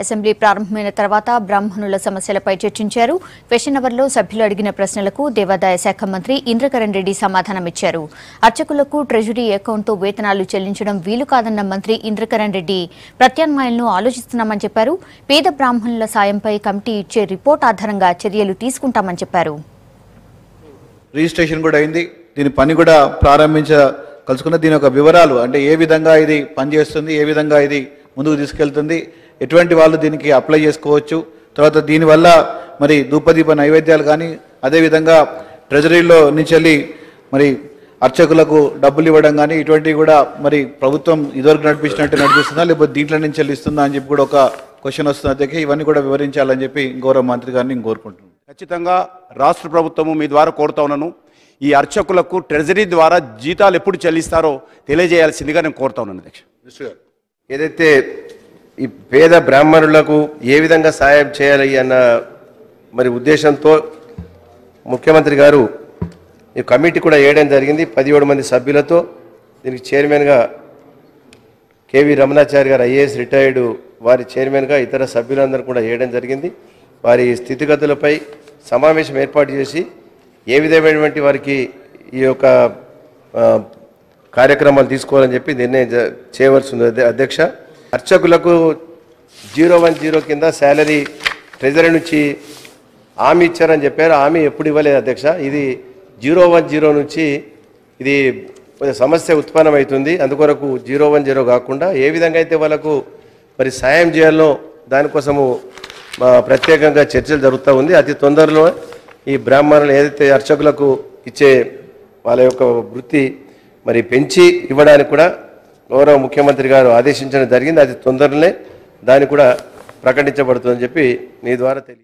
Assembly ప్రారంభమైన తర్వాత బ్రాహ్మణుల సమస్యలపై చర్చించారు. క్వశ్చన్ అవర్లో సభ్యులు అడిగిన ప్రశ్నలకు దేవాదాయ శాఖ మంత్రి ఇంద్రకరణ్ రెడ్డి సమాధానమిచ్చారు. అర్చకులకు ట్రెజరీ అకౌంట్తో వేతనాలు చెల్లించడం వీలు కాదన్న మంత్రి ఇంద్రకరణ్ రెడ్డి ప్రత్యామ్నాయాలను ఆలోచిస్తున్నామని చెప్పారు. పేద బ్రాహ్మణుల సాయంపై కమిటీ ఇచ్చే రిపోర్ట్ ఆధారంగా చర్యలు తీసుకుంటామని చెప్పారు. రిజిస్ట్రేషన్ కూడా అయింది, దీని పని కూడా కలుసుకున్న దీని యొక్క వివరాలు అంటే ఏ విధంగా ఇది పనిచేస్తుంది, ఏ విధంగా ఇది ముందుకు తీసుకెళ్తుంది, ఎటువంటి వాళ్ళు దీనికి అప్లై చేసుకోవచ్చు, తర్వాత దీనివల్ల మరి ధూపదీప నైవేద్యాలు కానీ అదేవిధంగా ట్రెజరీలో నుంచి వెళ్ళి మరి అర్చకులకు డబ్బులు ఇవ్వడం కానీ ఇటువంటివి కూడా మరి ప్రభుత్వం ఇదివరకు నడిపిస్తుందా లేకపోతే దీంట్లో నుంచి వెళ్ళి ఇస్తుందా అని చెప్పి కూడా ఒక క్వశ్చన్ వస్తుంది. అధ్యక్ష, ఇవన్నీ కూడా వివరించాలని చెప్పి గౌరవ మంత్రి గారిని కోరుకుంటున్నాను. ఖచ్చితంగా రాష్ట్ర ప్రభుత్వము మీ ద్వారా కోరుతా ఉన్నాను, ఈ అర్చకులకు ట్రెజరీ ద్వారా జీతాలు ఎప్పుడు చెల్లిస్తారో తెలియజేయాల్సిందిగా నేను కోరుతా ఉన్నాను. అధ్యక్ష, ఏదైతే ఈ పేద బ్రాహ్మణులకు ఏ విధంగా సాయం చేయాలి అన్న మరి ఉద్దేశంతో ముఖ్యమంత్రి గారు ఈ కమిటీ కూడా వేయడం జరిగింది. 17 మంది సభ్యులతో దీనికి చైర్మన్గా కేవి రమణాచారి గారు ఐఏఎస్ రిటైర్డ్ వారి చైర్మన్గా ఇతర సభ్యులందరూ కూడా వేయడం జరిగింది. వారి స్థితిగతులపై సమావేశం ఏర్పాటు చేసి ఏ విధమైనటువంటి వారికి ఈ యొక్క కార్యక్రమాలు తీసుకోవాలని చెప్పి నిర్ణయం చేయవలసి ఉంది. అధ్యక్ష, అర్చకులకు 010 కింద శాలరీ ట్రెజరీ నుంచి హామీ ఇచ్చారని చెప్పారు. హామీ ఎప్పుడు ఇవ్వలేదు అధ్యక్ష. ఇది 010 నుంచి ఇది సమస్య ఉత్పన్నమవుతుంది. అందుకొరకు 010 కాకుండా ఏ విధంగా అయితే వాళ్ళకు మరి సాయం చేయాలో దానికోసము ప్రత్యేకంగా చర్చలు జరుగుతూ ఉంది. అతి తొందరలో ఈ బ్రాహ్మణులు ఏదైతే అర్చకులకు ఇచ్చే వాళ్ళ యొక్క వృత్తి మరి పెంచి ఇవ్వడానికి కూడా గౌరవ ముఖ్యమంత్రి గారు ఆదేశించడం జరిగింది. అది తొందరలోనే దాన్ని కూడా ప్రకటించబడుతుందని చెప్పి నీ ద్వారా తెలియదు.